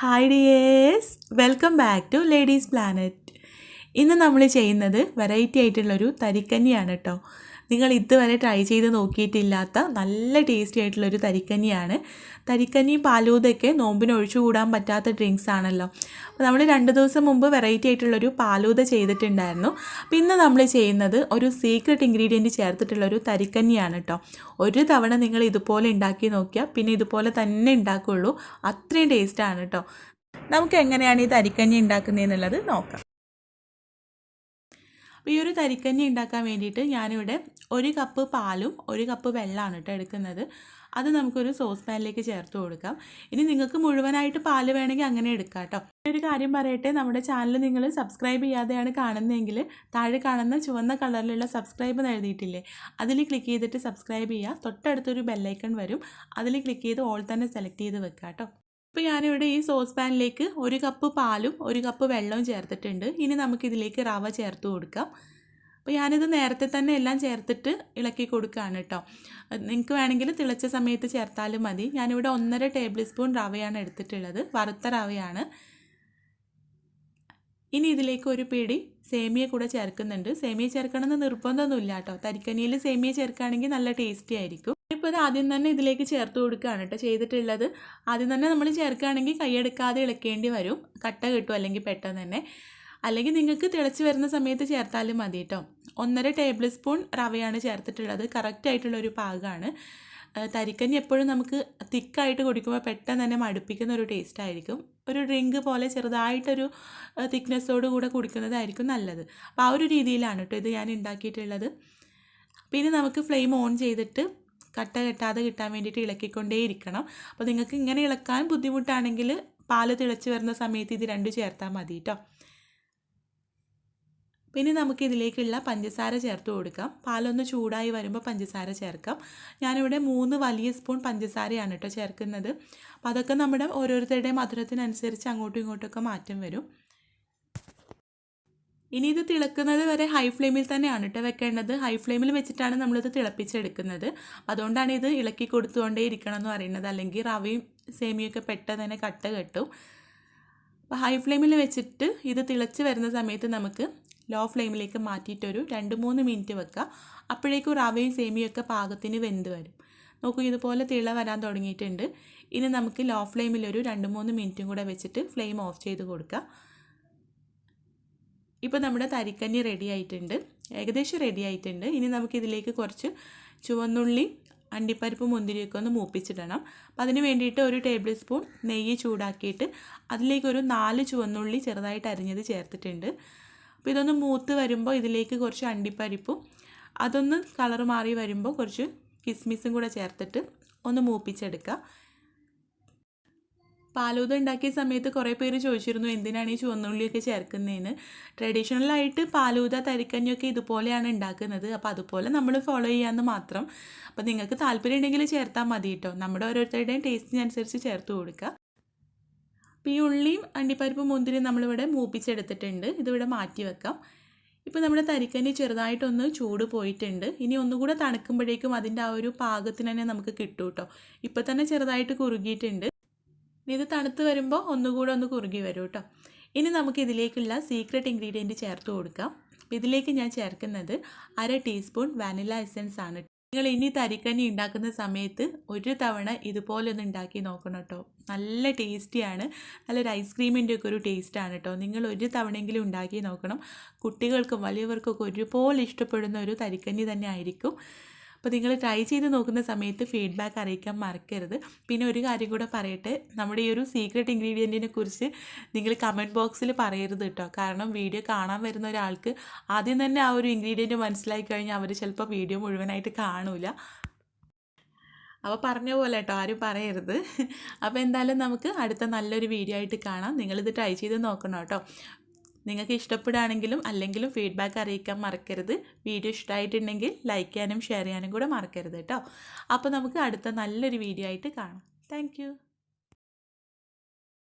Hi dears, welcome back to Ladies Planet. ഇന്ന് നമ്മൾ ചെയ്യുന്നത് വെറൈറ്റി ആയിട്ടുള്ളൊരു തരിക്കഞ്ഞിയാണ് കേട്ടോ. നിങ്ങൾ ഇതുവരെ ട്രൈ ചെയ്ത് നോക്കിയിട്ടില്ലാത്ത നല്ല ടേസ്റ്റി ആയിട്ടുള്ളൊരു തരിക്കഞ്ഞിയാണ്. തരിക്കഞ്ഞിയും പാലൂദയൊക്കെ നോമ്പിന് ഒഴിച്ചുകൂടാൻ പറ്റാത്ത ഡ്രിങ്ക്സ് ആണല്ലോ. അപ്പോൾ നമ്മൾ 2 ദിവസം മുമ്പ് വെറൈറ്റി ആയിട്ടുള്ളൊരു പാലൂദ ചെയ്തിട്ടുണ്ടായിരുന്നു. അപ്പോൾ ഇന്ന് നമ്മൾ ചെയ്യുന്നത് ഒരു സീക്രട്ട് ഇൻഗ്രീഡിയൻറ്റ് ചേർത്തിട്ടുള്ളൊരു തരിക്കഞ്ഞിയാണ് കേട്ടോ. ഒരു തവണ നിങ്ങൾ ഇതുപോലെ ഉണ്ടാക്കി നോക്കിയാൽ പിന്നെ ഇതുപോലെ തന്നെ ഉണ്ടാക്കുകയുള്ളൂ. അത്രയും ടേസ്റ്റാണ് കേട്ടോ. നമുക്ക് എങ്ങനെയാണ് ഈ തരിക്കഞ്ഞി ഉണ്ടാക്കുന്നതെന്നുള്ളത് നോക്കാം. അപ്പോൾ ഈ ഒരു തരിക്കഞ്ഞി ഉണ്ടാക്കാൻ വേണ്ടിയിട്ട് ഞാനിവിടെ 1 കപ്പ് പാലും 1 കപ്പ് വെള്ളമാണ് കേട്ടോ എടുക്കുന്നത്. അത് നമുക്കൊരു സോസ് പാനിലേക്ക് ചേർത്ത് കൊടുക്കാം. ഇനി നിങ്ങൾക്ക് മുഴുവനായിട്ട് പാല് വേണമെങ്കിൽ അങ്ങനെ എടുക്കാം കേട്ടോ. ഒരു കാര്യം പറയട്ടെ, നമ്മുടെ ചാനൽ നിങ്ങൾ സബ്സ്ക്രൈബ് ചെയ്യാതെയാണ് കാണുന്നതെങ്കിൽ താഴെ കാണുന്ന ചുവന്ന കളറിലുള്ള സബ്സ്ക്രൈബ് എന്ന് എഴുതിയിട്ടില്ലേ, അതിൽ ക്ലിക്ക് ചെയ്തിട്ട് സബ്സ്ക്രൈബ് ചെയ്യുക. തൊട്ടടുത്തൊരു ബെല്ലൈക്കൺ വരും, അതിൽ ക്ലിക്ക് ചെയ്ത് ഓൾ തന്നെ സെലക്ട് ചെയ്ത് വെക്കുക കേട്ടോ. അപ്പോൾ ഞാനിവിടെ ഈ സോസ് പാനിലേക്ക് 1 കപ്പ് പാലും 1 കപ്പ് വെള്ളവും ചേർത്തിട്ടുണ്ട്. ഇനി നമുക്കിതിലേക്ക് റവ ചേർത്ത് കൊടുക്കാം. അപ്പോൾ ഞാനിത് നേരത്തെ തന്നെ എല്ലാം ചേർത്തിട്ട് ഇളക്കി കൊടുക്കുകയാണ് കേട്ടോ. നിങ്ങൾക്ക് വേണമെങ്കിൽ തിളച്ച സമയത്ത് ചേർത്താലും മതി. ഞാനിവിടെ 1.5 ടേബിൾ സ്പൂൺ റവയാണ് എടുത്തിട്ടുള്ളത്, വറുത്ത റവയാണ്. ഇനി ഇതിലേക്ക് ഒരു പിടി സേമിയ കൂടെ ചേർക്കുന്നുണ്ട്. സേമിയ ചേർക്കണമെന്ന് നിർബന്ധമൊന്നുമില്ല കേട്ടോ. തരിക്കഞ്ഞിയിൽ സേമിയ ചേർക്കുകയാണെങ്കിൽ നല്ല ടേസ്റ്റി ആയിരിക്കും. ഇപ്പോൾ ഇത് ആദ്യം തന്നെ ഇതിലേക്ക് ചേർത്ത് കൊടുക്കുകയാണ് കേട്ടോ ചെയ്തിട്ടുള്ളത്. ആദ്യം തന്നെ നമ്മൾ ചേർക്കുകയാണെങ്കിൽ കൈയെടുക്കാതെ ഇളക്കേണ്ടി വരും, കട്ട കിട്ടും അല്ലെങ്കിൽ പെട്ടെന്ന് തന്നെ. അല്ലെങ്കിൽ നിങ്ങൾക്ക് തിളച്ച് വരുന്ന സമയത്ത് ചേർത്താലും മതി കേട്ടോ. 1.5 ടേബിൾ സ്പൂൺ റവയാണ് ചേർത്തിട്ടുള്ളത്. കറക്റ്റായിട്ടുള്ളൊരു പാകമാണ്. തരിക്കഞ്ഞി എപ്പോഴും നമുക്ക് തിക്കായിട്ട് കുടിക്കുമ്പോൾ പെട്ടെന്ന് തന്നെ മടുപ്പിക്കുന്ന ഒരു ടേസ്റ്റ് ആയിരിക്കും. ഒരു ഡ്രിങ്ക് പോലെ ചെറുതായിട്ടൊരു തിക്നെസ്സോട് കൂടെ കുടിക്കുന്നതായിരിക്കും നല്ലത്. അപ്പോൾ ആ ഒരു രീതിയിലാണ് കേട്ടോ ഇത് ഞാൻ ഉണ്ടാക്കിയിട്ടുള്ളത്. പിന്നെ നമുക്ക് ഫ്ലെയിം ഓൺ ചെയ്തിട്ട് കട്ട കെട്ടാതെ കിട്ടാൻ വേണ്ടിയിട്ട് ഇളക്കിക്കൊണ്ടേയിരിക്കണം. അപ്പോൾ നിങ്ങൾക്ക് ഇങ്ങനെ ഇളക്കാൻ ബുദ്ധിമുട്ടാണെങ്കിൽ പാല് തിളച്ച് വരുന്ന സമയത്ത് ഇത് 2 ചേർത്താൽ മതി കേട്ടോ. പിന്നെ നമുക്ക് ഇതിലേക്കുള്ള പഞ്ചസാര ചേർത്ത് കൊടുക്കാം. പാലൊന്ന് ചൂടായി വരുമ്പോൾ പഞ്ചസാര ചേർക്കാം. ഞാനിവിടെ 3 വലിയ സ്പൂൺ പഞ്ചസാരയാണ് കേട്ടോ ചേർക്കുന്നത്. അപ്പോൾ അതൊക്കെ നമ്മുടെ ഓരോരുത്തരുടെയും മധുരത്തിനനുസരിച്ച് അങ്ങോട്ടും ഇങ്ങോട്ടൊക്കെ മാറ്റം വരും. ഇനി ഇത് തിളക്കുന്നത് വരെ ഹൈ ഫ്ലെയിമിൽ തന്നെയാണ് കേട്ടോ വെക്കേണ്ടത്. ഹൈ ഫ്ലെയിമിൽ വെച്ചിട്ടാണ് നമ്മളിത് തിളപ്പിച്ചെടുക്കുന്നത്. അതുകൊണ്ടാണ് ഇത് ഇളക്കി കൊടുത്തുകൊണ്ടേ ഇരിക്കണം എന്ന് പറയുന്നത്, അല്ലെങ്കിൽ റവയും സേമിയൊക്കെ പെട്ടെന്ന് തന്നെ കട്ട കെട്ടും. അപ്പോൾ ഹൈ ഫ്ലെയിമിൽ വെച്ചിട്ട് ഇത് തിളച്ച് വരുന്ന സമയത്ത് നമുക്ക് ലോ ഫ്ലെയിമിലേക്ക് മാറ്റിയിട്ടൊരു 2-3 മിനിറ്റ് വെക്കുക. അപ്പോഴേക്കും റവയും സേമിയൊക്കെ പാകത്തിന് വെന്ത് വരും. നോക്കൂ, ഇതുപോലെ തിള വരാൻ തുടങ്ങിയിട്ടുണ്ട്. ഇനി നമുക്ക് ലോ ഫ്ലെയിമിലൊരു 2-3 മിനിറ്റും കൂടെ വെച്ചിട്ട് ഫ്ലെയിം ഓഫ് ചെയ്ത് കൊടുക്കുക. ഇപ്പോൾ നമ്മുടെ തരിക്കഞ്ഞി റെഡി ആയിട്ടുണ്ട്, ഏകദേശം റെഡി ആയിട്ടുണ്ട്. ഇനി നമുക്കിതിലേക്ക് കുറച്ച് ചുവന്നുള്ളി, അണ്ടിപ്പരിപ്പ്, മുന്തിരിയൊക്കെ ഒന്ന് മൂപ്പിച്ചിടണം. അപ്പോൾ അതിന് വേണ്ടിയിട്ട് 1 ടേബിൾ സ്പൂൺ നെയ്യ് ചൂടാക്കിയിട്ട് അതിലേക്കൊരു 4 ചുവന്നുള്ളി ചെറുതായിട്ട് അരിഞ്ഞത് ചേർത്തിട്ടുണ്ട്. അപ്പോൾ ഇതൊന്ന് മൂത്ത് വരുമ്പോൾ ഇതിലേക്ക് കുറച്ച് അണ്ടിപ്പരിപ്പും അതൊന്ന് കളർ മാറി വരുമ്പോൾ കുറച്ച് കിസ്മിസും കൂടെ ചേർത്തിട്ട് ഒന്ന് മൂപ്പിച്ചെടുക്കുക. പാലൂദ ഉണ്ടാക്കിയ സമയത്ത് കുറേ പേര് ചോദിച്ചിരുന്നു എന്തിനാണ് ഈ ചുവന്നുള്ളിയൊക്കെ ചേർക്കുന്നതെന്ന്. ട്രഡീഷണലായിട്ട് പാലൂദ തരിക്കഞ്ഞിയൊക്കെ ഇതുപോലെയാണ് ഉണ്ടാക്കുന്നത്. അപ്പോൾ അതുപോലെ നമ്മൾ ഫോളോ ചെയ്യാമെന്ന് മാത്രം. അപ്പോൾ നിങ്ങൾക്ക് താല്പര്യം ഉണ്ടെങ്കിൽ ചേർത്താൽ മതി കേട്ടോ. നമ്മുടെ ഓരോരുത്തരുടെയും ടേസ്റ്റിനനുസരിച്ച് ചേർത്ത് കൊടുക്കുക. അപ്പോൾ ഈ ഉള്ളിയും അണ്ടിപ്പരിപ്പും മുന്തിരിയും നമ്മളിവിടെ മൂപ്പിച്ചെടുത്തിട്ടുണ്ട്. ഇതിവിടെ മാറ്റി വെക്കാം. ഇപ്പോൾ നമ്മുടെ തരിക്കഞ്ഞി ചെറുതായിട്ടൊന്ന് ചൂട് പോയിട്ടുണ്ട്. ഇനി ഒന്നുകൂടെ തണുക്കുമ്പോഴേക്കും അതിൻ്റെ ആ ഒരു പാകത്തിന് തന്നെ നമുക്ക് കിട്ടും കേട്ടോ. ഇപ്പോൾ തന്നെ ചെറുതായിട്ട് കുറുകിയിട്ടുണ്ട്. ഇത് തണുത്ത് വരുമ്പോൾ ഒന്നുകൂടെ ഒന്ന് കുറുകി വരും കേട്ടോ. ഇനി നമുക്ക് ഇതിലേക്കുള്ള സീക്രട്ട് ഇൻഗ്രീഡിയൻറ്റ് ചേർത്ത് കൊടുക്കാം. ഇതിലേക്ക് ഞാൻ ചേർക്കുന്നത് 1/2 ടീസ്പൂൺ വാനില എസൻസ് ആണ്. നിങ്ങൾ ഇനി തരിക്കഞ്ഞി ഉണ്ടാക്കുന്ന സമയത്ത് ഒരു തവണ ഇതുപോലെ ഒന്ന് ഉണ്ടാക്കി നോക്കണം കേട്ടോ. നല്ല ടേസ്റ്റിയാണ്, നല്ലൊരു ഐസ്ക്രീമിൻ്റെ ഒക്കെ ഒരു ടേസ്റ്റാണ് കേട്ടോ. നിങ്ങൾ ഒരു തവണയെങ്കിലും ഉണ്ടാക്കി നോക്കണം. കുട്ടികൾക്കും വലിയവർക്കൊക്കെ ഒരുപോലെ ഇഷ്ടപ്പെടുന്ന ഒരു തരിക്കഞ്ഞി തന്നെ ആയിരിക്കും. അപ്പോൾ നിങ്ങൾ ട്രൈ ചെയ്ത് നോക്കുന്ന സമയത്ത് ഫീഡ്ബാക്ക് അറിയിക്കാൻ മറക്കരുത്. പിന്നെ ഒരു കാര്യം കൂടെ പറയട്ടെ, നമ്മുടെ ഈ ഒരു സീക്രട്ട് ഇൻഗ്രീഡിയൻറ്റിനെ കുറിച്ച് നിങ്ങൾ കമൻറ്റ് ബോക്സിൽ പറയരുത് കേട്ടോ. കാരണം വീഡിയോ കാണാൻ വരുന്ന ഒരാൾക്ക് ആദ്യം തന്നെ ആ ഒരു ഇൻഗ്രീഡിയൻറ്റ് മനസ്സിലായി കഴിഞ്ഞാൽ അവർ ചിലപ്പോൾ വീഡിയോ മുഴുവനായിട്ട് കാണില്ല. അപ്പോൾ പറഞ്ഞ പോലെ കേട്ടോ, ആരും പറയരുത്. അപ്പോൾ എന്തായാലും നമുക്ക് അടുത്ത നല്ലൊരു വീഡിയോ ആയിട്ട് കാണാം. നിങ്ങളിത് ട്രൈ ചെയ്ത് നോക്കണം കേട്ടോ. നിങ്ങൾക്ക് ഇഷ്ടപ്പെടുകയാണെങ്കിലും അല്ലെങ്കിലും ഫീഡ്ബാക്ക് അറിയിക്കാൻ മറക്കരുത്. വീഡിയോ ഇഷ്ടമായിട്ടുണ്ടെങ്കിൽ ലൈക്ക് ചെയ്യാനും ഷെയർ ചെയ്യാനും കൂടെ മറക്കരുത് കേട്ടോ. അപ്പോൾ നമുക്ക് അടുത്ത നല്ലൊരു വീഡിയോ ആയിട്ട് കാണാം. താങ്ക്